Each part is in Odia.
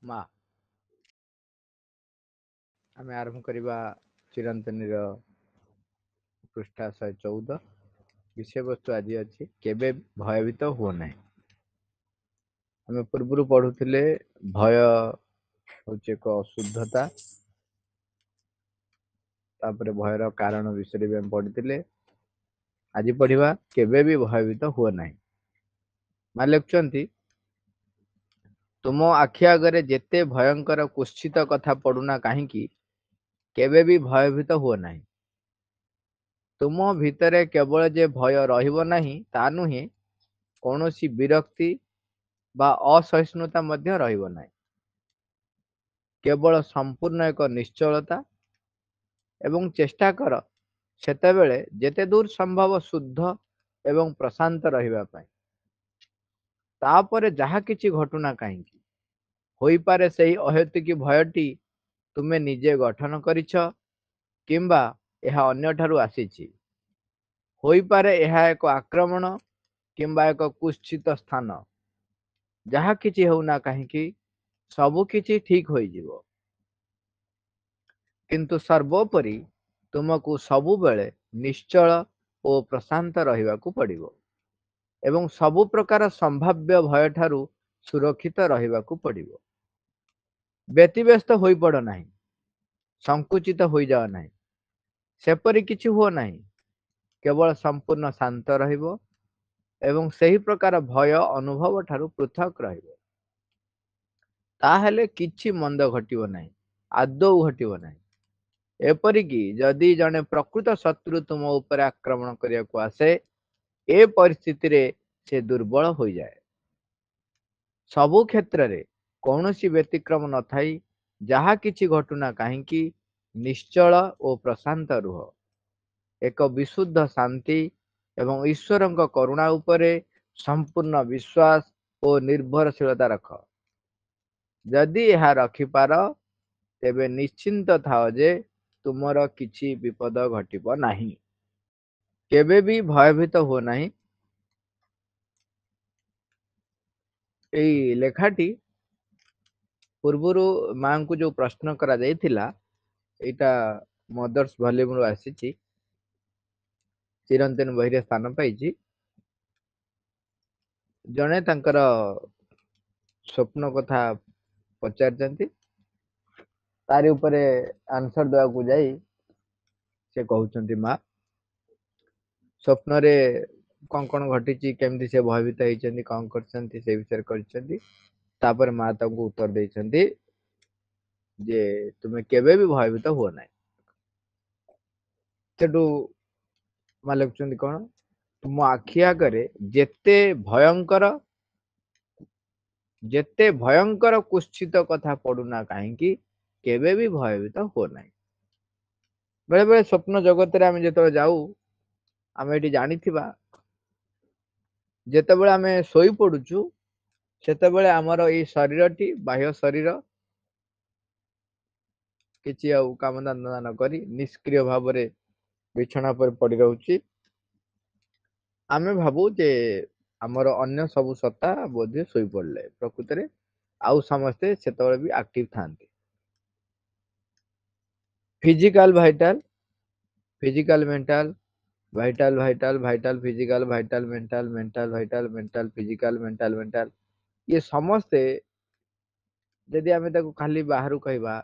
ମା ଆମେ ଆରମ୍ଭ କରିବା ଚିରନ୍ତନୀର ପୃଷ୍ଠା 114। ବିଷୟବସ୍ତୁ ଆଜି ଅଛି କେବେ ଭୟଭୀତ ହୁଅ ନାହିଁ। ଆମେ ପୂର୍ବରୁ ପଢୁଥିଲେ ଭୟ ହଉଛି ଏକ ଅଶୁଦ୍ଧତା, ତାପରେ ଭୟର କାରଣ ବିଷୟରେ ବି ଆମେ ପଢିଥିଲେ। ଆଜି ପଢିବା କେବେ ବି ଭୟଭୀତ ହୁଅ ନାହିଁ। ମା ଲେଖୁଛନ୍ତି, ତୁମ ଆଖି ଆଗରେ ଯେତେ ଭୟଙ୍କର କୁତ୍ସିତ କଥା ପଡୁନା କାହିଁକି, କେବେ ବି ଭୟଭୀତ ହୁଅ ନାହିଁ। ତୁମ ଭିତରେ କେବଳ ଯେ ଭୟ ରହିବ ନାହିଁ ତା ନୁହେଁ, କୌଣସି ବିରକ୍ତି ବା ଅସହିଷ୍ଣୁତା ମଧ୍ୟ ରହିବ ନାହିଁ। କେବଳ ସମ୍ପୂର୍ଣ୍ଣ ଏକ ନିଶ୍ଚଳତା ଏବଂ ଚେଷ୍ଟା କର ସେତେବେଳେ ଯେତେ ଦୂର ସମ୍ଭବ ଶୁଦ୍ଧ ଏବଂ ପ୍ରଶାନ୍ତ ରହିବା ପାଇଁ। ତାପରେ ଯାହା କିଛି ଘଟୁନା କାହିଁକି, ହୋଇପାରେ ସେହି ଅହେତୁକି ଭୟଟି ତୁମେ ନିଜେ ଗଠନ କରିଛ କିମ୍ବା ଏହା ଅନ୍ୟଠାରୁ ଆସିଛି। ହୋଇପାରେ ଏହା ଏକ ଆକ୍ରମଣ କିମ୍ବା ଏକ କୁତ୍ସିତ ସ୍ଥାନ। ଯାହା କିଛି ହେଉନା କାହିଁକି, ସବୁ କିଛି ଠିକ ହୋଇଯିବ। କିନ୍ତୁ ସର୍ବୋପରି ତୁମକୁ ସବୁବେଳେ ନିଶ୍ଚଳ ଓ ପ୍ରଶାନ୍ତ ରହିବାକୁ ପଡିବ ଏବଂ ସବୁ ପ୍ରକାର ସମ୍ଭାବ୍ୟ ଭୟ ଠାରୁ ସୁରକ୍ଷିତ ରହିବାକୁ ପଡିବ। ବ୍ୟତିବ୍ୟସ୍ତ ହୋଇପଡ ନାହିଁ, ସଂକୁଚିତ ହୋଇଯାଅ ନାହିଁ, ସେପରି କିଛି ହୁଅ ନାହିଁ। କେବଳ ସମ୍ପୂର୍ଣ୍ଣ ଶାନ୍ତ ରହିବ ଏବଂ ସେହି ପ୍ରକାର ଭୟ ଅନୁଭବ ଠାରୁ ପୃଥକ ରହିବ। ତାହେଲେ କିଛି ମନ୍ଦ ଘଟିବ ନାହିଁ, ଆଦୌ ଘଟିବ ନାହିଁ। ଏପରିକି ଯଦି ଜଣେ ପ୍ରକୃତ ଶତ୍ରୁ ତୁମ ଉପରେ ଆକ୍ରମଣ କରିବାକୁ ଆସେ, ଏ ପରିସ୍ଥିତିରେ ସେ ଦୁର୍ବଳ ହୋଇଯାଏ। ସବୁ କ୍ଷେତ୍ରରେ କୌଣସି ବ୍ୟତିକ୍ରମ ନଥାଇ ଯାହା କିଛି ଘଟୁନା କାହିଁକି, ନିଶ୍ଚଳ ଓ ପ୍ରଶାନ୍ତ ରୁହ। ଏକ ବିଶୁଦ୍ଧ ଶାନ୍ତି ଏବଂ ଈଶ୍ୱରଙ୍କ କରୁଣା ଉପରେ ସମ୍ପୂର୍ଣ୍ଣ ବିଶ୍ୱାସ ଓ ନିର୍ଭରଶୀଳତା ରଖ। ଯଦି ଏହା ରଖିପାର, ତେବେ ନିଶ୍ଚିନ୍ତ ଥାଅ ଯେ ତୁମର କିଛି ବିପଦ ଘଟିବ ନାହିଁ। କେବେ ବି ଭୟଭୀତ ହୁଅ ନାହିଁ। ଏଇ ଲେଖାଟି ପୂର୍ବରୁ ମାଙ୍କୁ ଯୋଉ ପ୍ରଶ୍ନ କରାଯାଇଥିଲା, ଏଇଟା ମଦର୍ସ ଭଲ୍ୟୁମରୁ ଆସିଛି, ଚିରନ୍ତନ ବହିରେ ସ୍ଥାନ ପାଇଛି। ଜଣେ ତାଙ୍କର ସ୍ୱପ୍ନ କଥା ପଚାରିଛନ୍ତି, ତାରି ଉପରେ ଆନ୍ସର ଦେବାକୁ ଯାଇ ସେ କହୁଛନ୍ତି, ମା ସ୍ୱପ୍ନରେ କଣ କଣ ଘଟିଛି, କେମିତି ସେ ଭୟଭୀତ ହେଇଛନ୍ତି, କଣ କରିଛନ୍ତି, ସେ ବିଷୟରେ କରିଛନ୍ତି। ତାପରେ ମା ତାଙ୍କୁ ଉତ୍ତର ଦେଇଛନ୍ତି ଯେ ତୁମେ କେବେ ବି ଭୟଭୀତ ହୁଅ ନାହିଁ। ସେଠୁ ମା ଲେଖୁଛନ୍ତି କଣ, ତୁମ ଆଖି ଆଗରେ ଯେତେ ଭୟଙ୍କର କୁତ୍ସିତ କଥା ପଡୁନା କାହିଁକି, କେବେ ବି ଭୟଭୀତ ହୁଅ ନାହିଁ। ବେଳେ ବେଳେ ସ୍ୱପ୍ନ ଜଗତରେ ଆମେ ଯେତେବେଳେ ଯାଉ, ଆମେ ଏଠି ଜାଣିଥିବା, ଯେତେବେଳେ ଆମେ ଶୋଇ ପଡୁଛୁ ସେତେବେଳେ ଆମର ଏଇ ଶରୀରଟି, ବାହ୍ୟ ଶରୀର କିଛି ଆଉ କାମ ଧନ୍ଦା ନ କରି ନିଷ୍କ୍ରିୟ ଭାବରେ ବିଛଣା ଉପରେ ପଡି ରହୁଛି। ଆମେ ଭାବୁ ଯେ ଆମର ଅନ୍ୟ ସବୁ ସତ୍ତା ବୋଧେ ଶୋଇପଡିଲେ, ପ୍ରକୃତରେ ଆଉ ସମସ୍ତେ ସେତେବେଳେ ବି ଆକ୍ଟିଭ ଥାନ୍ତି। Physical vital, physical mental, vital vital, vital physical, vital mental, mental vital, mental physical, mental mental, ଇଏ ସମସ୍ତେ ଯଦି ଆମେ ତାକୁ ଖାଲି ବାହାରୁ କହିବା,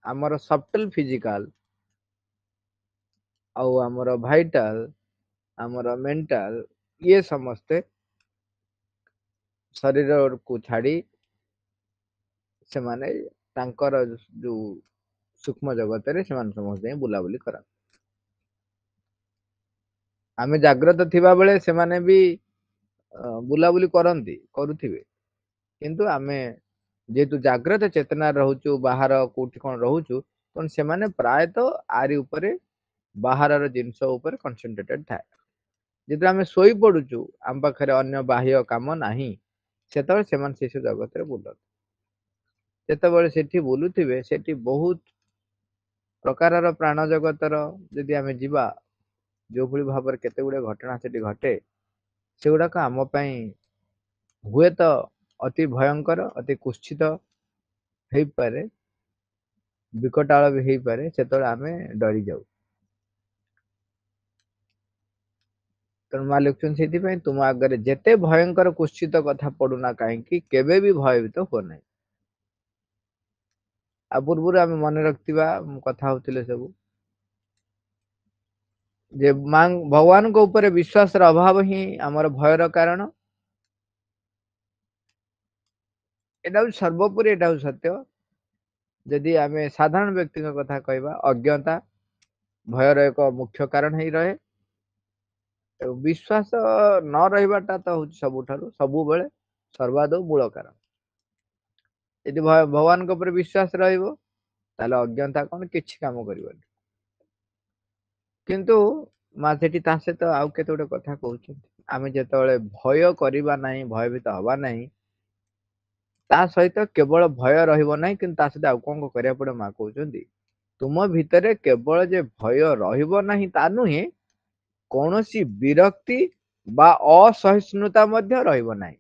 ଆମର ସବଟଲ ଫିଜିକାଲ ଆଉ ଆମର ଭାଇଟାଲ, ଆମର ମେଣ୍ଟାଲ, ଇଏ ସମସ୍ତେ ଶରୀରକୁ ଛାଡି ସେମାନେ ତାଙ୍କର ଯୋଉ ସୂକ୍ଷ୍ମ ଜଗତରେ ସେମାନେ ସମସ୍ତେ ଯାଇ ବୁଲାବୁଲି କରନ୍ତି। ଆମେ ଜାଗ୍ରତ ଥିବା ବେଳେ ସେମାନେ ବି ବୁଲାବୁଲି କରୁଥିବେ, କିନ୍ତୁ ଆମେ ଯେହେତୁ ଜାଗ୍ରତ ଚେତନାରେ ରହୁଛୁ, ବାହାର କୋଉଠି କଣ ରହୁଛୁ, ତେଣୁ ସେମାନେ ପ୍ରାୟତଃ ଆରି ଉପରେ, ବାହାରର ଜିନିଷ ଉପରେ କନସେନଟ୍ରେଟେଡ ଥାଏ। ଯେତେବେଳେ ଆମେ ଶୋଇ ପଡୁଛୁ, ଆମ ପାଖରେ ଅନ୍ୟ ବାହ୍ୟ କାମ ନାହିଁ, ସେତେବେଳେ ସେମାନେ ଶିଶୁ ଜଗତରେ ବୁଲନ୍ତି। ଯେତେବେଳେ ସେଠି ବୁଲୁଥିବେ, ସେଠି ବହୁତ ପ୍ରକାରର ପ୍ରାଣ ଜଗତର, ଯଦି ଆମେ ଯିବା, ଯୋଉଭଳି ଭାବରେ କେତେ ଗୁଡେ ଘଟଣା ସେଠି ଘଟେ, ସେଗୁଡାକ ଆମ ପାଇଁ ହୁଏତ ଅତି ଭୟଙ୍କର, ଅତି କୁତ୍ସିତ ହେଇପାରେ, ବିକଟାଳ ବି ହେଇପାରେ, ସେତେବେଳେ ଆମେ ଡରି ଯାଉ। ତେଣୁ ମା ଲେଖୁଛନ୍ତି ସେଇଥିପାଇଁ ତୁମ ଆଗରେ ଯେତେ ଭୟଙ୍କର କୁଶ୍ଚିତ କଥା ପଡୁନା କାହିଁକି କେବେ ବି ଭୟଭୀତ ହୁଅ ନାହିଁ। ଆଉ ପୂର୍ବରୁ ଆମେ ମନେ ରଖିଥିବା କଥା ହଉଥିଲେ ସବୁ ଯେ ଭଗବାନଙ୍କ ଉପରେ ବିଶ୍ୱାସର ଅଭାବ ହିଁ ଆମର ଭୟର କାରଣ। ଏଇଟା ହଉଛି ସର୍ବୋପରି, ଏଇଟା ହଉଛି ସତ୍ୟ। ଯଦି ଆମେ ସାଧାରଣ ବ୍ୟକ୍ତିଙ୍କ କଥା କହିବା, ଅଜ୍ଞତା ଭୟର ଏକ ମୁଖ୍ୟ କାରଣ ହେଇ ରହେ। ଏବଂ ବିଶ୍ୱାସ ନ ରହିବାଟା ତ ହଉଛି ସବୁଠାରୁ ସବୁବେଳେ ସର୍ବାଦୌ ମୂଳ କାରଣ। ଯଦି ଭଗବାନଙ୍କ ଉପରେ ବିଶ୍ୱାସ ରହିବ ତାହେଲେ ଅଜ୍ଞତା କଣ କିଛି କାମ କରିବନି। କିନ୍ତୁ ମା ସେଠି ତା ସହିତ ଆଉ କେତେ ଗୋଟେ କଥା କହୁଛନ୍ତି, ଆମେ ଯେତେବେଳେ ଭୟ କରିବା ନାହିଁ, ଭୟଭୀତ ହବା ନାହିଁ, ତା ସହିତ କେବଳ ଭୟ ରହିବ ନାହିଁ, କିନ୍ତୁ ତା ସହିତ ଆଉ କଣ କରିବାକୁ ପଡିବ ମା କହୁଛନ୍ତି, ତୁମ ଭିତରେ କେବଳ ଯେ ଭୟ ରହିବ ନାହିଁ ତା ନୁହେଁ, କୌଣସି ବିରକ୍ତି ବା ଅସହିଷ୍ଣୁତା ମଧ୍ୟ ରହିବ ନାହିଁ।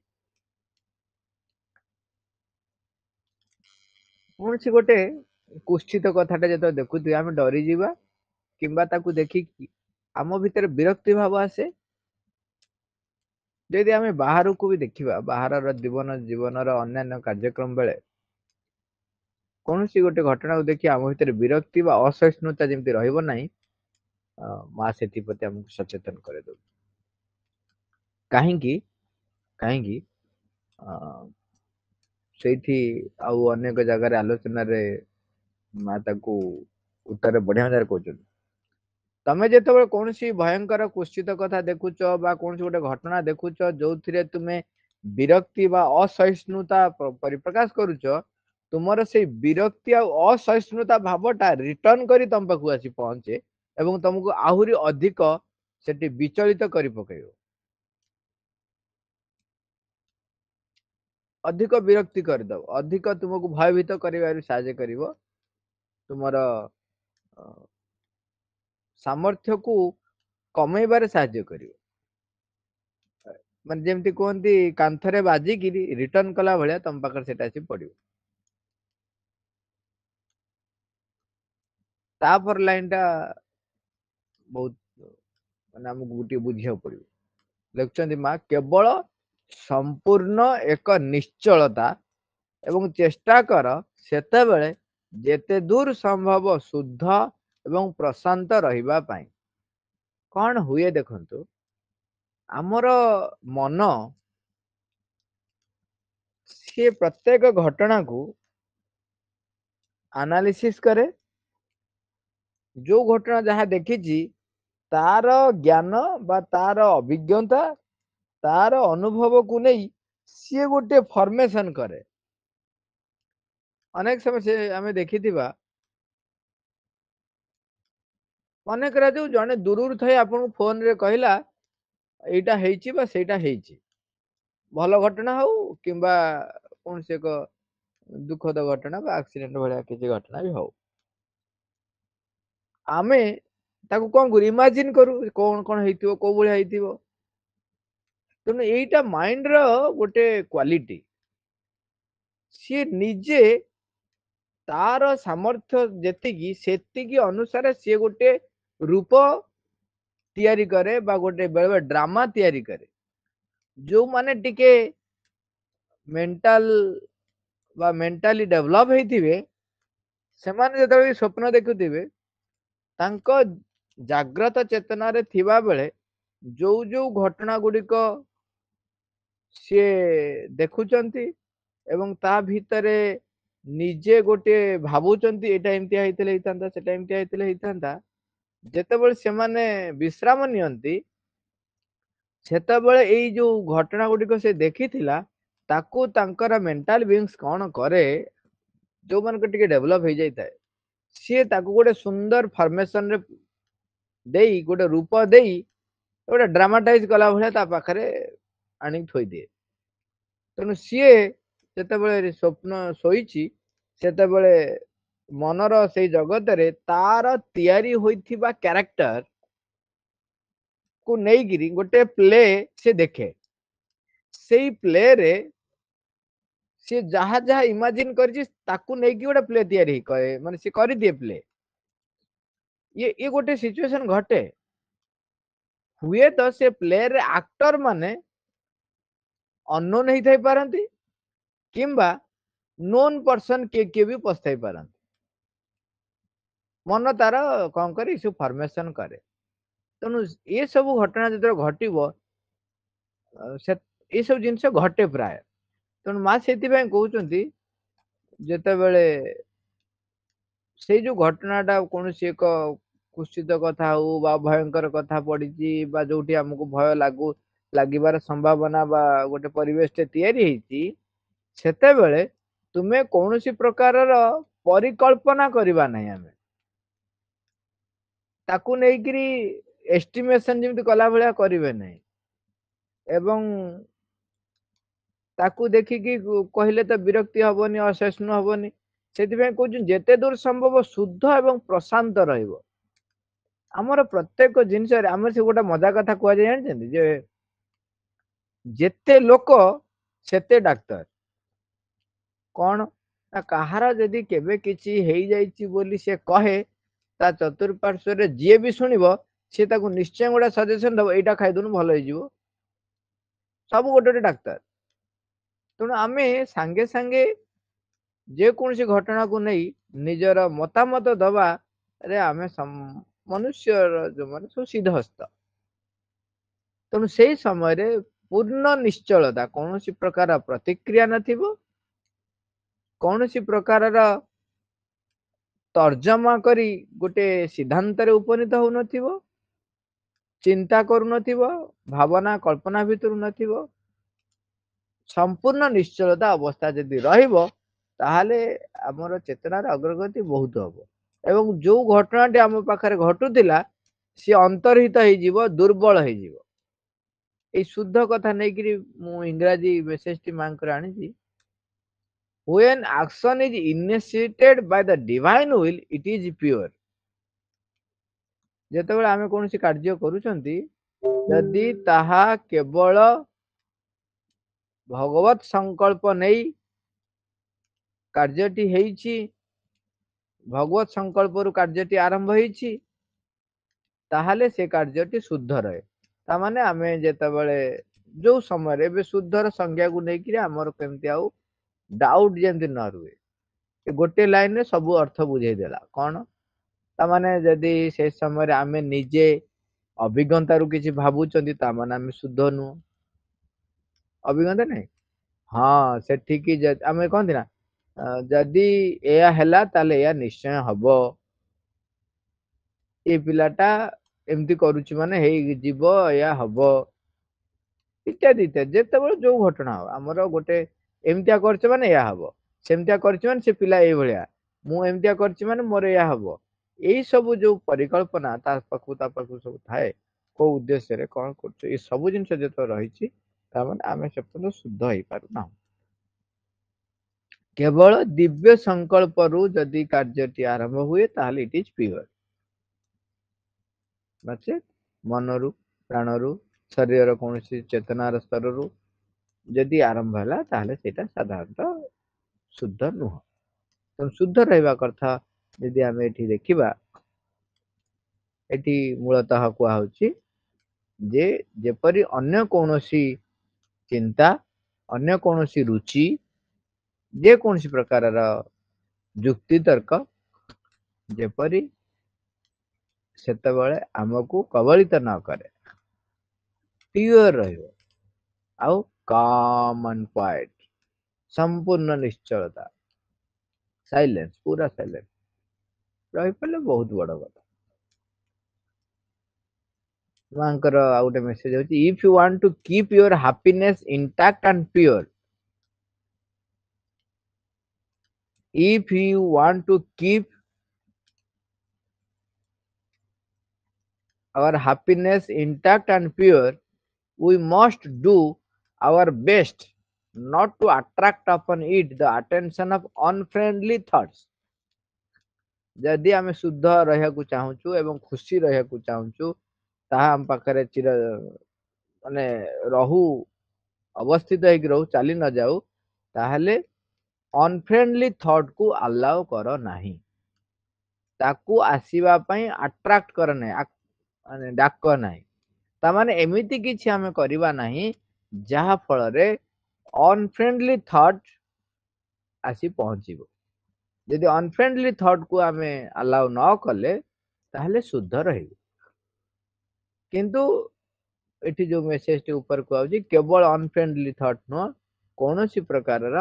କୌଣସି ଗୋଟେ କୁଶ୍ଚିତ କଥାଟା ଯେତେବେଳେ ଦେଖୁଥିବେ ଆମେ ଡରିଯିବା, କିମ୍ବା ତାକୁ ଦେଖିକି ଆମ ଭିତରେ ବିରକ୍ତି ଭାବ ଆସେ। ଯଦି ଆମେ ବାହାରକୁ ବି ଦେଖିବା, ବାହାରର ଜୀବନର ଅନ୍ୟାନ୍ୟ କାର୍ଯ୍ୟକ୍ରମ ବେଳେ କୌଣସି ଗୋଟେ ଘଟଣାକୁ ଦେଖି ଆମ ଭିତରେ ବିରକ୍ତି ବା ଅସହିଷ୍ଣୁତା ଯେମିତି ରହିବ ନାହିଁ, ମା ସେଥିପ୍ରତି ଆମକୁ ସଚେତନ କରିଦେବ। କାହିଁକି କାହିଁକି ସେଇଠି ଆଉ ଅନେକ ଜାଗାରେ ଆଲୋଚନାରେ ମା ତାକୁ ଉତ୍ତରେ ବଢିଆ ଭାବରେ କହୁଛନ୍ତି। ତମେ ଯେତେବେଳେ କୌଣସି ଭୟଙ୍କର କୁଶ୍ଚିତ କଥା ଦେଖୁଛ ବା କୌଣସି ଗୋଟେ ଘଟଣା ଦେଖୁଛ ଯୋଉଥିରେ ତୁମେ ବିରକ୍ତି ବା ଅସହିଷ୍ଣୁତା ପରିପ୍ରକାଶ କରୁଛ, ତୁମର ସେଇ ବିରକ୍ତି ଆଉ ଅସହିଷ୍ଣୁତା ଭାବଟା ରିଟର୍ଣ କରି ତମ ପାଖକୁ ଆସି ପହଞ୍ଚେ ଏବଂ ତମକୁ ଆହୁରି ଅଧିକ ସେଠି ବିଚଳିତ କରି ପକେଇବ, ଅଧିକ ବିରକ୍ତି କରିଦବ, ଅଧିକ ତୁମକୁ ଭୟଭୀତ କରିବାରେ ସାହାଯ୍ୟ କରିବ, ତୁମର ସାମର୍ଥ୍ୟକୁ କମେଇବାରେ ସାହାଯ୍ୟ କରିବ। ମାନେ ଯେମିତି କୁହନ୍ତି କାନ୍ଥରେ ବାଜିକିରି ରିଟର୍ଣ କଲା ଭଳିଆ ତମ ପାଖରେ ସେଟା ଆସି ପଡିବ। ତାପର ଲାଇନ ଟା ବହୁତ ମାନେ ଆମକୁ ଗୋଟିଏ ବୁଝିବାକୁ ପଡିବ। ଲେଖୁଛନ୍ତି ମା, କେବଳ ସମ୍ପୂର୍ଣ୍ଣ ଏକ ନିଶ୍ଚଳତା ଏବଂ ଚେଷ୍ଟା କର ସେତେବେଳେ ଯେତେ ଦୂର ସମ୍ଭବ ଶୁଦ୍ଧ ଏବଂ ପ୍ରଶାନ୍ତ ରହିବା ପାଇଁ। କଣ ହୁଏ ଦେଖନ୍ତୁ, ଆମର ମନ ସିଏ ପ୍ରତ୍ୟେକ ଘଟଣାକୁ ଆନାଲିସିସ୍ କରେ, ଯୋଉ ଘଟଣା ଯାହା ଦେଖିଛି ତାର ଜ୍ଞାନ ବା ତାର ଅଭିଜ୍ଞତା, ତାର ଅନୁଭବକୁ ନେଇ ସିଏ ଗୋଟେ ଫର୍ମେସନ କରେ। ଅନେକ ସମୟ ସେ ଆମେ ଦେଖିଥିବା, ମନେ କରାଯାଉ ଜଣେ ଦୂରରୁ ଥାଇ ଆପଣଙ୍କୁ ଫୋନରେ କହିଲା ଏଇଟା ହେଇଛି ବା ସେଇଟା ହେଇଛି, ଭଲ ଘଟଣା ହଉ କିମ୍ବା କୌଣସି ଏକ ଦୁଃଖଦ ଘଟଣା ବା ଆକ୍ସିଡେଣ୍ଟ ଭଳିଆ କିଛି ଘଟଣା ବି ହଉ, ଆମେ ତାକୁ କଣ କରୁ, ଇମାଜିନ କରୁ କଣ କଣ ହେଇଥିବ, କୋଉ ଭଳିଆ ହେଇଥିବ। ତେଣୁ ଏଇଟା ମାଇଣ୍ଡର ଗୋଟେ କ୍ୱାଲିଟି। ସିଏ ନିଜେ ତାର ସାମର୍ଥ୍ୟ ଯେତିକି ସେତିକି ଅନୁସାରେ ସିଏ ଗୋଟେ ରୂପ ତିଆରି କରେ ବା ଗୋଟେ ବେଳେବେଳେ ଡ୍ରାମା ତିଆରି କରେ। ଯୋଉମାନେ ଟିକେ ମେଣ୍ଟାଲ ବା ମେଣ୍ଟାଲି ଡେଭଲପ ହେଇଥିବେ, ସେମାନେ ଯେତେବେଳେ ସ୍ୱପ୍ନ ଦେଖୁଥିବେ, ତାଙ୍କ ଜାଗ୍ରତ ଚେତନାରେ ଥିବା ବେଳେ ଯୋଉ ଯୋଉ ଘଟଣା ଗୁଡିକ ସିଏ ଦେଖୁଛନ୍ତି ଏବଂ ତା ଭିତରେ ନିଜେ ଗୋଟେ ଭାବୁଛନ୍ତି ଏଇଟା ଏମିତିଆ ହେଇଥିଲେ ହେଇଥାନ୍ତା, ସେଟା ଏମିତିଆ ହେଇଥିଲେ ହେଇଥାନ୍ତା, ଯେତେବେଳେ ସେମାନେ ବିଶ୍ରାମ ନିଅନ୍ତି ସେତେବେଳେ ଏଇ ଯୋଉ ଘଟଣା ଗୁଡିକ ସେ ଦେଖିଥିଲା ତାକୁ ତାଙ୍କର ମେଣ୍ଟାଲ ବିଙ୍ଗସ କଣ କରେ, ଯୋଉମାନଙ୍କ ଟିକେ ଡେଭଲପ ହେଇଯାଇଥାଏ, ସିଏ ତାକୁ ଗୋଟେ ସୁନ୍ଦର ଫର୍ମେସନରେ ଦେଇ, ଗୋଟେ ରୂପ ଦେଇ ଗୋଟେ ଡ୍ରାମାଟାଇଜ କଲା ଭଳିଆ ତା ପାଖରେ ଆଣିକି ଥୋଇଦିଏ। ତେଣୁ ସିଏ ଯେତେବେଳେ ସ୍ୱପ୍ନ ଶୋଇଛି, ସେତେବେଳେ ମନର ସେଇ ଜଗତରେ ତାର ତିଆରି ହୋଇଥିବା କ୍ୟାରେକ୍ଟର କୁ ନେଇକିରି ଗୋଟେ ପ୍ଲେ ସେ ଦେଖେ। ସେଇ ପ୍ଲେରେ सी जहा जहा इमेजिन कर ताकू नहीं कि गोटे प्ले तैयारी करे माने सी कर दिए प्ले ये गोटे सिचुएशन घटे हुए तो से प्ले रे एक्टर माने अननोन ही थाई पारंती किंबा नोन पर्सन के भी पस्थाई पारंती मन तार कौन करे सब फॉर्मेशन करे तेणु ये सब घटना जो घटव से ये सब जिनस घटे प्राय तेणु माँ से कहते जिते बड़े से जो घटनाटा कौन एक कुत्सित कथा हो बा भयंकर कथा पड़ी जो आमको भय लागू लागिबार संभावना बा गोटे परिवेश तैयारी होती सेतेबेले तुमे कौन प्रकार परिकल्पना करबा नहीं आमे ताकू नेइकरी एस्टिमेशन जेमति कला भलिया करिवे नहीं एवं ताकू देखिकी कहले तो विरक्ति हबनी असहिष्णु हबनी सेतिबे कहउछ जेते दूर संभव शुद्ध एवं प्रशांत रहइबो हमर प्रत्येक जिनिस रे हमर से गोटा मजा कथा कहआ जाय जानछन्ती जे जेते लोक सेते डाक्टर कौन ना कहार जदि केबे किछि हेई जाइछि बोली से कहे ता चतुर्पार्श्व रे जे भी सुनिबो से ताकू निश्चय गोटा सजेशन दबो एटा खाइदनु भलो होइजिवो सब गोटे गोटे डाक्टर तेणु आमे सांगे सांगे जे कौन सी घटना को नहीं निजर मतामत दबा रे आमे मनुष्य जो माने सब सिद्धहस्त तेणु से समय रे पूर्ण निश्चलता कौन सी प्रकार प्रतिक्रिया नथिबो कौन सी प्रकार तर्जमा करी गोटे सिद्धांत रे उपनीत हो नथिबो चिंता करू नथिबो भावना कल्पना भितर नथिबो संपूर्ण निश्चलता अवस्था जदि रहिबो ताहले हमर चेतनार अग्रगति बहुत हबो एवं जो घटनाटी आम पाखरे घटुतिला सी अंतर्हित हो जीवो दुर्बल हो जीवो ए शुद्ध कथा नै कि मु इंग्रजी मेसेज टी मांकर आनी छी when action is initiated by the divine will it is pure जेतेबेले आमे कोनोसी कार्य करूछंती यदि ताहा केवल भगवत संकल्प नहीं कार्यटी हेइछि भगवत संकल्प रु कार्यटी आरंभ हेइछि ताहाले से कार्यटी शुद्ध रहे ता माने आमे जेतेबेले जो समय रे बे शुद्धर संज्ञा को नै कि हमर केमति आउ डाउट जेमति न रुए गोटे लाइन रे सब अर्थ बुझाई देला कौन ता माने जदि से समय रे आमे निजे अभिज्ञता रु किछि भाबुचंती ता माने आमे शुद्ध नु अभिज्ञता नै हाँ से ठीक ही आमे कहंती ना जदि एया हैला ताले एया निश्चय हबो ए पिलाटा एमती करूची माने हेई जीव या हबो इत्यादि इत्यादि जेतेबेले जो घटना हो हमर गोटे एमतिया करछ माने या हबो सेमतिया करछ माने से पिला ए भलिया मु एमतिया करछ माने मोर या हबो एई सब जो परिकल्पना ता पाखु सब थाए को उद्देश्य रे कोन करछ ए सब जिंस जेतो रहिछि ता माने आमे सेपतो शुद्ध होई पारु ना केवल दिव्य संकल्प रु जदि कार्यटी आरंभ हुए ताहले इट इज प्योर नचे मनरु प्राणरु शरीर कौन चेतनार स्तर रु जदि आरंभ है ताहले सेटा साधारणतः शुद्ध नुह तो शुद्ध रहबा कथा यदि आमे एठी देखिबा एठी मूलतः कुआ होची जे जेपरि अन्य कोनोसी चिंता अन्य कोनोसी रुचि जे कोनोसी प्रकार जुक्ति तर्क जेपरि सेतेबेले हमकु कबलित न करे प्योर रहिबो आउ काम एंड क्वाइट संपूर्ण निश्चलता साइलेंस पूरा साइलेंस रही पले बहुत बड़ कथा मांकर आ गोटे मेसेज होची if you want to keep your happiness intact and pure if you want to keep our happiness intact and pure we must do our best not to attract upon it the attention of unfriendly thoughts जदि आमे शुद्ध रहिया को चाहूछु एवं खुशी रहिया को चाहूछु ताहा हम पाखरे चिर माने रहू अवस्थित हेक रहू चली न जाऊ ताहले ଅନଫ୍ରେଣ୍ଡଲି ଥଟ୍ କୁ ଆଲାଉ କର ନାହିଁ, ତାକୁ ଆସିବା ପାଇଁ ଆଟ୍ରାକ୍ଟ କର ନାହିଁ, ମାନେ ଡାକ ନାହିଁ। ତାମାନେ ଏମିତି କିଛି ଆମେ କରିବା ନାହିଁ ଯାହା ଫଳରେ ଅନଫ୍ରେଣ୍ଡଲି ଥଟ୍ ଆସି ପହଞ୍ଚିବ। ଯଦି ଅନଫ୍ରେଣ୍ଡଲି ଥଟ୍ କୁ ଆମେ ଆଲାଉ ନ କଲେ ତାହେଲେ ଶୁଦ୍ଧ ରହିବ। କିନ୍ତୁ ଏଠି ଯୋଉ ମେସେଜ ଟି ଉପରେ କୁହାଯାଉଛି କେବଳ ଅନଫ୍ରେଣ୍ଡଲି ଥଟ୍ ନୁହଁ, କୌଣସି ପ୍ରକାରର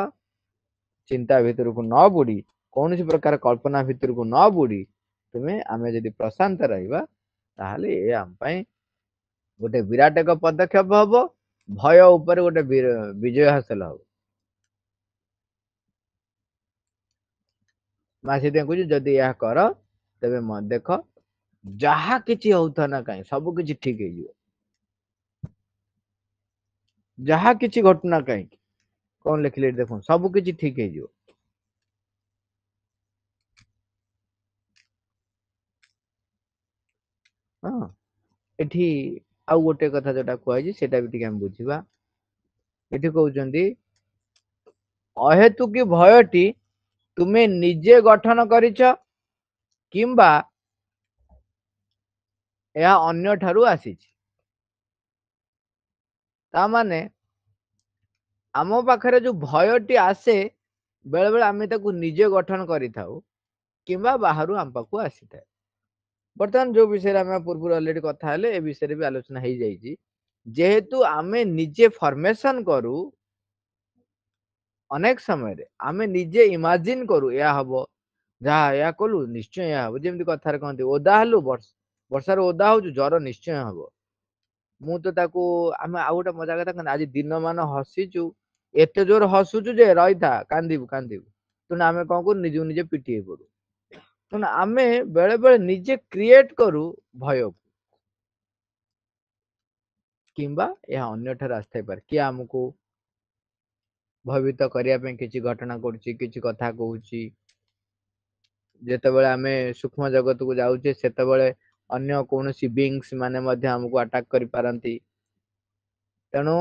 ଚିନ୍ତା ଭିତରକୁ ନ ବୁଡି, କୌଣସି ପ୍ରକାର କଳ୍ପନା ଭିତରକୁ ନ ବୁଡି ଆମେ ଯଦି ପ୍ରଶାନ୍ତ ରହିବା ତାହେଲେ ଏ ଆମ ପାଇଁ ଗୋଟେ ବିରାଟ ଏକ ପଦକ୍ଷେପ ହବ, ଭୟ ଉପରେ ଗୋଟେ ବିଜୟ ହାସଲ ହବ। ମା ସେଥିପାଇଁ କହୁଛି ଯଦି ଏହା କର ତେବେ ଦେଖ ଯାହା କିଛି ହଉଥା ନା କାହିଁ ସବୁ କିଛି ଠିକ ହେଇଯିବ। ଯାହା କିଛି ଘଟଣା କାହିଁକି କଣ ଲେଖିଲେ ଦେଖ ସବୁ କିଛି ଠିକ ହେଇଯିବ। ହଁ, ଏଠି ଆଉ ଗୋଟେ କଥା ଯୋଉଟା କୁହାଯାଇଛି ସେଇଟା ବି ଟିକେ ଆମେ ବୁଝିବା। ଏଠି କହୁଛନ୍ତି ଅହେତୁକି ଭୟଟି ତୁମେ ନିଜେ ଗଠନ କରିଛ କିମ୍ବା ଏହା ଅନ୍ୟ ଠାରୁ ଆସିଛି। ତା ମାନେ ଆମ ପାଖରେ ଯୋଉ ଭୟଟି ଆସେ ବେଳେ ବେଳେ ଆମେ ତାକୁ ନିଜେ ଗଠନ କରିଥାଉ କିମ୍ବା ବାହାରୁ ଆମ ପାଖକୁ ଆସିଥାଏ। ବର୍ତ୍ତମାନ ଯୋଉ ବିଷୟରେ ଆମେ ପୂର୍ବରୁ ଅଲରେଡି କଥା ହେଲେ ଏ ବିଷୟରେ ବି ଆଲୋଚନା ହେଇଯାଇଛି। ଯେହେତୁ ଆମେ ନିଜେ ଫର୍ମେସନ କରୁ, ଅନେକ ସମୟରେ ଆମେ ନିଜେ ଇମାଜିନ କରୁ ଏହା ହବ, ଯାହା ଏହା କଲୁ ନିଶ୍ଚୟ ଏହା ହବ। ଯେମିତି କଥାରେ କହନ୍ତି ଓଦା ହେଲୁ ବର୍ଷାରେ ଓଦା ହଉଛୁ ଜ୍ୱର ନିଶ୍ଚୟ ହବ। ମୁଁ ତ ତାକୁ ଆମେ ଆଉ ଗୋଟେ ମଜା କଥା କହନ୍ତି ଆଜି ଦିନ ମାନ ହସିଛୁ, ଏତେ ଜୋର ହସୁଛୁ ଯେ ରହିଥା କାନ୍ଦିବୁ କାନ୍ଦିବୁ, ତେଣୁ ଆମେ କଣ କରୁ ନିଜକୁ ନିଜେ ପିଟି ହେଇ ପଡୁ। ତେଣୁ ଆମେ ବେଳେ ବେଳେ ନିଜେ କ୍ରିଏଟ କରୁ ଭୟକୁ, କିମ୍ବା ଏହା ଅନ୍ୟଠାରୁ ଆସିଥାଇପାରେ। କିଏ ଆମକୁ ଭୟଭୀତ କରିବା ପାଇଁ କିଛି ଘଟଣା କରୁଛି, କିଛି କଥା କହୁଛି। ଯେତେବେଳେ ଆମେ ସୂକ୍ଷ୍ମ ଜଗତକୁ ଯାଉଛେ ସେତେବେଳେ ଅନ୍ୟ କୌଣସି ବିଙ୍ଗସ୍ ମାନେ ମଧ୍ୟ ଆମକୁ ଆଟାକ କରିପାରନ୍ତି। ତେଣୁ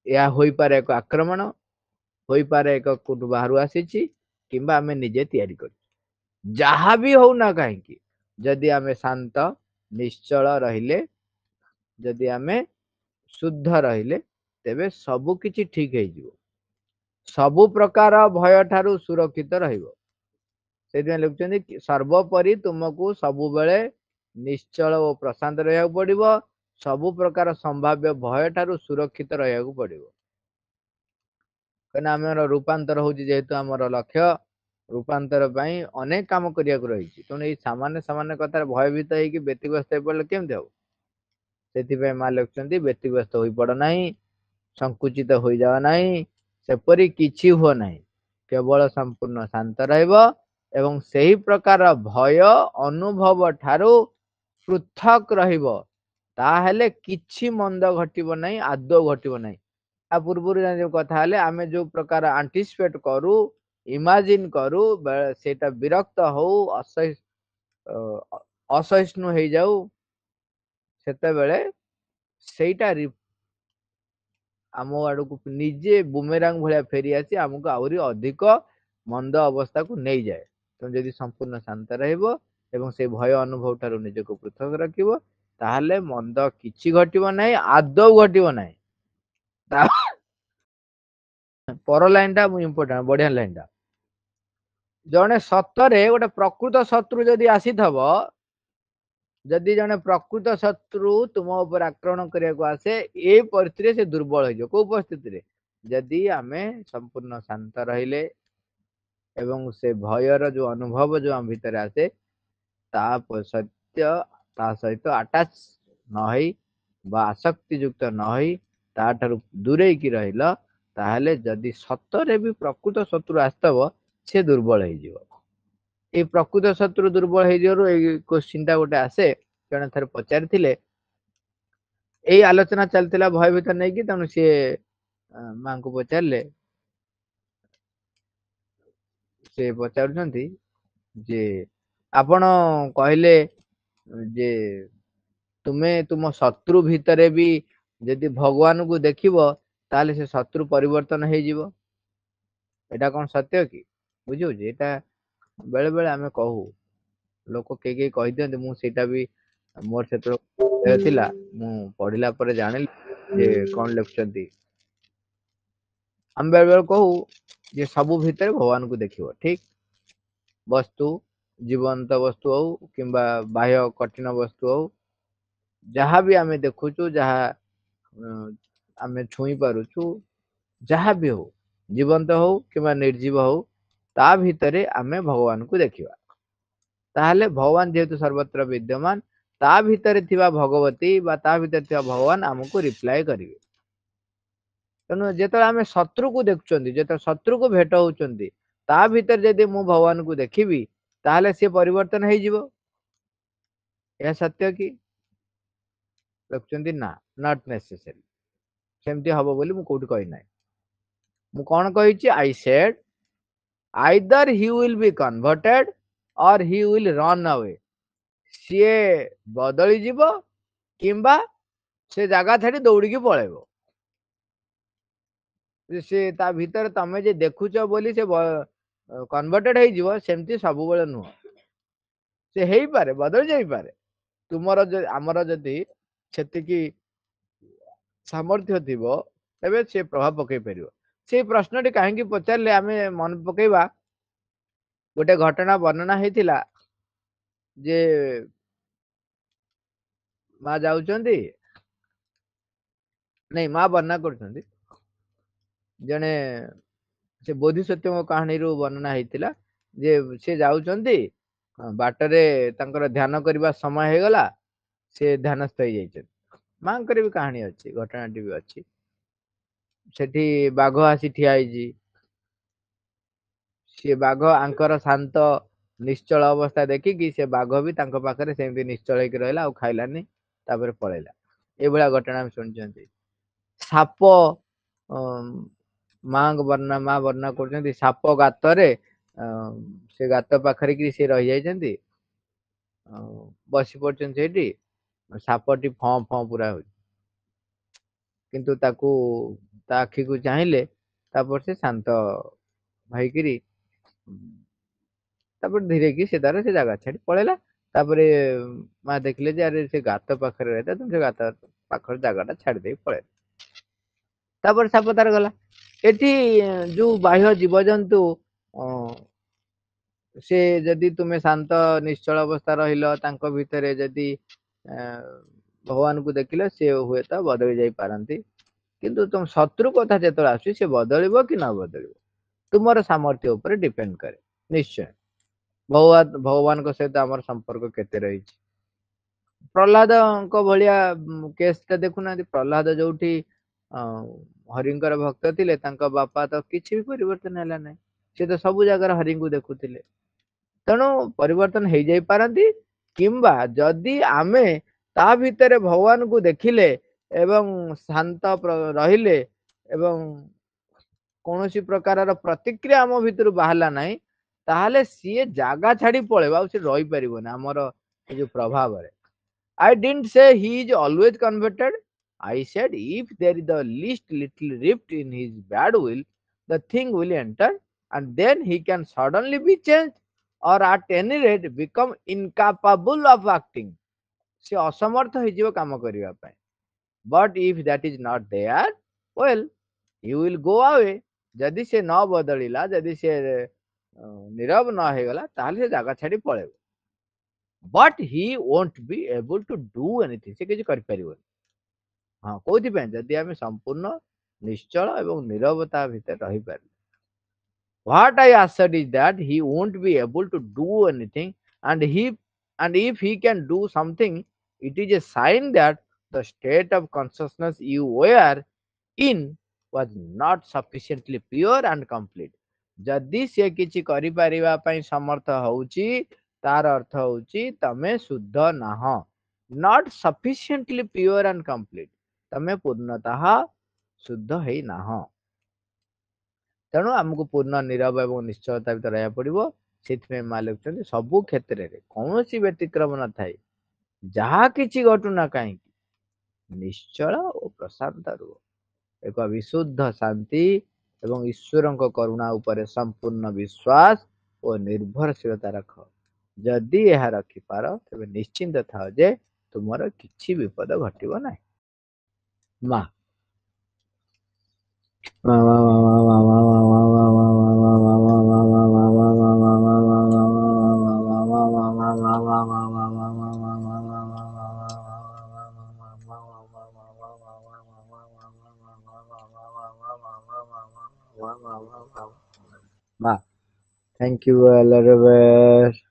ଏହା ହୋଇପାରେ ଏକ ଆକ୍ରମଣ, ହୋଇପାରେ ଏକ କୋଉଠୁ ବାହାରୁ ଆସିଛି, କିମ୍ବା ଆମେ ନିଜେ ତିଆରି କରିଛୁ। ଯାହା ବି ହଉନା କାହିଁକି ଯଦି ଆମେ ଶାନ୍ତ ନିଶ୍ଚଳ ରହିଲେ, ଯଦି ଆମେ ଶୁଦ୍ଧ ରହିଲେ ତେବେ ସବୁ କିଛି ଠିକ ହେଇଯିବ, ସବୁ ପ୍ରକାର ଭୟ ଠାରୁ ସୁରକ୍ଷିତ ରହିବ। ସେଥିପାଇଁ ଲେଖୁଛନ୍ତି ସର୍ବୋପରି ତୁମକୁ ସବୁବେଳେ ନିଶ୍ଚଳ ଓ ପ୍ରଶାନ୍ତ ରହିବାକୁ ପଡିବ, ସବୁ ପ୍ରକାର ସମ୍ଭାବ୍ୟ ଭୟ ଠାରୁ ସୁରକ୍ଷିତ ରହିବାକୁ ପଡିବ। କାହିଁକିନା ଆମର ରୂପାନ୍ତର ହଉଛି ଯେହେତୁ ଆମର ଲକ୍ଷ୍ୟ, ରୂପାନ୍ତର ପାଇଁ ଅନେକ କାମ କରିବାକୁ ରହିଛି। ତେଣୁ ଏଇ ସାମାନ୍ୟ ସାମାନ୍ୟ କଥାରେ ଭୟଭୀତ ହେଇକି ବ୍ୟତିବ୍ୟସ୍ତ ହେଇ ପଡିଲେ କେମିତି ହବ? ସେଥିପାଇଁ ମା ଲେଖୁଛନ୍ତି ବ୍ୟତିବ୍ୟସ୍ତ ହୋଇପଡ ନାହିଁ, ସଂକୁଚିତ ହୋଇଯାଅ ନାହିଁ, ସେପରି କିଛି ହୁଅ ନାହିଁ, କେବଳ ସମ୍ପୂର୍ଣ୍ଣ ଶାନ୍ତ ରହିବ ଏବଂ ସେହି ପ୍ରକାର ଭୟ ଅନୁଭବ ଠାରୁ ପୃଥକ ରହିବ। ତାହେଲେ କିଛି ମନ୍ଦ ଘଟିବ ନାହିଁ, ଆଦୌ ଘଟିବ ନାହିଁ। ଆ ପୂର୍ବରୁ ଯୋଉ କଥା ହେଲେ ଆମେ ଯୋଉ ପ୍ରକାର ଆଣ୍ଟିସିପେଟ କରୁ, ଇମାଜିନ କରୁ, ସେଇଟା ବିରକ୍ତ ହଉ, ଅସହିଷ୍ଣୁ ହେଇଯାଉ, ସେତେବେଳେ ସେଇଟା ଆମ ଆଡକୁ ନିଜେ ବୁମେରାଙ୍ଗ ଭଳିଆ ଫେରି ଆସି ଆମକୁ ଆହୁରି ଅଧିକ ମନ୍ଦ ଅବସ୍ଥାକୁ ନେଇଯାଏ। ତେଣୁ ଯଦି ସମ୍ପୂର୍ଣ୍ଣ ଶାନ୍ତ ରହିବ ଏବଂ ସେଇ ଭୟ ଅନୁଭବ ଠାରୁ ନିଜକୁ ପୃଥକ ରଖିବ, ତାହେଲେ ମନ୍ଦ କିଛି ଘଟିବ ନାହିଁ, ଆଦୌ ଘଟିବ ନାହିଁ। ପର ଲାଇନ ଟା ଇମ୍ପୋର୍ଟାଣ୍ଟ, ବଢିଆ ଲାଇନ ଟା। ଜଣେ ସତରେ ଗୋଟେ ପ୍ରକୃତ ଶତ୍ରୁ ଯଦି ଆସିଥବ, ଯଦି ଜଣେ ପ୍ରକୃତ ଶତ୍ରୁ ତୁମ ଉପରେ ଆକ୍ରମଣ କରିବାକୁ ଆସେ, ଏ ପରିସ୍ଥିତିରେ ସେ ଦୁର୍ବଳ ହେଇଯିବ। କୋଉ ପରିସ୍ଥିତିରେ? ଯଦି ଆମେ ସମ୍ପୂର୍ଣ୍ଣ ଶାନ୍ତ ରହିଲେ ଏବଂ ସେ ଭୟର ଯୋଉ ଅନୁଭବ ଯୋଉ ଆମ ଭିତରେ ଆସେ ତା ସହିତ ଆଟାଚ ନହେଇ ବା ଆସକ୍ତି ଯୁକ୍ତ ନହେଇ ତାଠାରୁ ଦୂରେଇକି ରହିଲ, ତାହେଲେ ଯଦି ସତରେ ବି ପ୍ରକୃତ ଶତ୍ରୁ ଆସିଥବ ସେ ଦୁର୍ବଳ ହେଇଯିବ। ଏଇ ପ୍ରକୃତ ଶତ୍ରୁ ଦୁର୍ବଳ ହେଇଯିବାରୁ ଏଇ କୋଶ୍ଚିନ୍ ଟା ଗୋଟେ ଆସେ। ଜଣେ ଥରେ ପଚାରିଥିଲେ, ଏଇ ଆଲୋଚନା ଚାଲିଥିଲା ଭୟଭୀତ ନେଇକି, ତେଣୁ ସିଏ ମାଙ୍କୁ ପଚାରିଲେ, ସେ ପଚାରୁଛନ୍ତି ଯେ ଆପଣ କହିଲେ ଯେ ତୁମେ ତୁମ ଶତ୍ରୁ ଭିତରେ ବି ଯଦି ଭଗବାନଙ୍କୁ ଦେଖିବ ତାହେଲେ ସେ ଶତ୍ରୁ ପରିବର୍ତ୍ତନ ହେଇଯିବ। एटा कौन सत्य कि बुझे एटा बेले बेले आमे कहू लोक के कही दियंती मु सेटा भी मोर से थिला मु पढ़िला पर जानिली जे कौन लिखुचंती हम बेले बेले कहू जे सबु भितर भगवान को देखिबो ठीक वस्तु जीवंत वस्तु हो किंबा बाह्य कठिन वस्तु हो जहाँ भी आमे देखुचु जहाँ आमे छुई पारुचु जहाँ भी हो जीवंत हो किंबा निर्जीव हो ता भितरे आमे भगवान को देखिबा ताहले भगवान जेहेतु सर्वत्र विद्यमान ता भितरे थिबा भगवती बा ता भितरे थिबा भगवान हमको रिप्लाई करिवे तेणु जेतବେଳେ आमे शत्रु को देखुचंती जेतବେଳେ शत्रु को भेट होउचंती ता भितर जदि मु भगवान को देखिबी ताहले से परिवर्तन हेई जिवो यह सत्य कि देखुचंती ना नॉट नेसेसरी सेमती हबो बोली मु कोठी कहि नाही मु कोन कहिची I said either he will be converted or he will run away सीए बदली जीवो किंबा से जगह छाड़ी दौड़ी की पळेबो से ता भीतर तमे जे देखुच बोली से कन्वर्टेड हेई जीवो सेमती सब बेले नुह से हेई पारे बदल जाई पारे तुमर आमर जदि सेतिकी सामर्थ्य थिबो तबे से प्रभाव पकई परिबो से प्रश्नटी काहेकि पचारले आमे मन पकेइबा गोटे घटना वर्णना हेतिला जे माँ जाउचंदी नहीं माँ वर्णना करचंदी जने से बोधिसत्व कहानी रू वर्णना हेतिला जे से जाउचंदी बाटरे तांकर ध्यान करबा समय हे गला से ध्यानस्थ हो जाइछन मां करे भी कहानी अछि घटनाटी भी अछि सेठी बाघ आसी ठिया ହେଇଛି से बाघ आंकर शांत निश्चल अवस्था देखिकी से बाघ भी तांको पाखरे सेमती निश्चल ହେଇକି ରହିଲା ଆଉ ଖାଇलाନି ତାପରେ ପଳେଇଲା ଏଇଭଳିଆ ଘଟଣା ଆମେ ଶୁଣିଛନ୍ତି ସାପ ମାଙ୍କ ବର୍ଣ୍ଣନା ମା ବର୍ଣ୍ଣନା କରୁଛନ୍ତି ସାପ ଗାତରେ ସେ ଗାତ ପାଖରେ କି ସେ ରହି ଯାଇଛନ୍ତି ବସି ପଡିଛନ୍ତି ସେଇଠି ସାପଟି ଫଁ ଫଁ ପୁରା ହଉଛି କିନ୍ତୁ ତାକୁ ତା ଆଖିକୁ ଚାହିଁଲେ ତାପରେ ସେ ଶାନ୍ତ ହେଇକିରି ତାପରେ ଧୀରେ କି ସେ ତାର ସେ ଜାଗା ଛାଡି ପଳେଇଲା ତାପରେ ମା ଦେଖିଲେ ଯେ ଆରେ ସେ ଗାତ ପାଖରେ ରହିଲା ତେଣୁ ସେ ଗାତ ପାଖରେ ଜାଗା ଟା ଛାଡି ଦେଇ ପଳେଇଲା ତାପରେ ସାପ ତାର ଗଲା ଏଠି ଯୋଉ ବାହ୍ୟ ଜୀବଜନ୍ତୁ ସେ ଯଦି ତୁମେ ଶାନ୍ତ ନିଶ୍ଚଳ ଅବସ୍ଥା ରହିଲ ତାଙ୍କ ଭିତରେ ଯଦି ଭଗବାନଙ୍କୁ ଦେଖିଲ ସେ ହୁଏତ ବଦଳି ଯାଇ ପାରନ୍ତି କିନ୍ତୁ ତୁମ ଶତ୍ରୁ କଥା ଯେତେବେଳେ ଆସୁଛି ସେ ବଦଳିବ କି ନ ବଦଳିବ ତୁମର ସାମର୍ଥ୍ୟ ଉପରେ ଡିପେଣ୍ଡ କରେ ନିଶ୍ଚୟ ଭଗବାନଙ୍କ ସହିତ ଆମର ସମ୍ପର୍କ କେତେ ରହିଛି ପ୍ରହ୍ଲାଦଙ୍କ ଭଳିଆ କେସ୍ ଟା ଦେଖୁନାହାନ୍ତି ପ୍ରହ୍ଲାଦ ଯୋଉଠି ହରିଙ୍କର ଭକ୍ତ ଥିଲେ ତାଙ୍କ ବାପା ତ କିଛି ବି ପରିବର୍ତ୍ତନ ହେଲା ନାହିଁ ସେ ତ ସବୁ ଜାଗାରେ ହରିଙ୍କୁ ଦେଖୁଥିଲେ ତେଣୁ ପରିବର୍ତ୍ତନ ହେଇଯାଇ ପାରନ୍ତି କିମ୍ବା ଯଦି ଆମେ ତା ଭିତରେ ଭଗବାନଙ୍କୁ ଦେଖିଲେ ଏବଂ ଶାନ୍ତ ରହିଲେ ଏବଂ କୌଣସି ପ୍ରକାରର ପ୍ରତିକ୍ରିୟା ଆମ ଭିତରୁ ବାହାରିଲା ନାହିଁ ତାହେଲେ ସିଏ ଜାଗା ଛାଡି ପଳେଇବ ଆଉ ସେ ରହିପାରିବନି ଆମର ଏ ଯୋଉ ପ୍ରଭାବରେ I didn't say he is always converted. I said if there is the least little rift in his bad will, the thing will enter and then he can suddenly be changed or at any rate become incapable of acting. ସେ ଅସମର୍ଥ ହେଇଯିବ କାମ କରିବା ପାଇଁ but if that is not there well he will go away ଯଦି ସେ ନ ବଦଳିଲା ଯଦି ସେ ନୀରବ ନ ହେଇଗଲା ତାହେଲେ ସେ ଜାଗା ଛାଡି ପଳେଇବ but he won't be able to do anything ସେ କିଛି କରିପାରିବନି ହଁ କୋଉଥିପାଇଁ ଯଦି ଆମେ ସମ୍ପୂର୍ଣ୍ଣ ନିଶ୍ଚଳ ଏବଂ ନୀରବତା ଭିତରେ ରହିପାରିଲେ what I answered is that he won't be able to do anything and if he can do something it is a sign that the state of consciousness you were in was not sufficiently pure and complete ଯଦି ସେ କିଛି କରିପାରିବା ପାଇଁ ସମର୍ଥ ହଉଛି तार अर्थ होची तमे शुद्ध नाह not sufficiently pure and complete तमे पूर्णतः शुद्ध है नाह तेणु आमको पूर्ण निरव एवं निश्चलता भीतर रहा पड़ो से माँ लिखुं सबू क्षेत्र में कौन व्यतिक्रम न थाए जहाँ कि घटुना कहीं निश्चल और प्रशांत रुह एक विशुद्ध शांति ଏବଂ ଈଶ୍ୱରଙ୍କ କରୁଣା ଉପରେ ସମ୍ପୂର୍ଣ୍ଣ ବିଶ୍ୱାସ ଓ ନିର୍ଭରଶୀଳତା ରଖ। ଯଦି ଏହା ରଖିପାର ତେବେ ନିଶ୍ଚିନ୍ତ ଥାଅ ଯେ ତୁମର କିଛି ବିପଦ ଘଟିବ ନାହିଁ। ମା Ma, thank you, Elizabeth.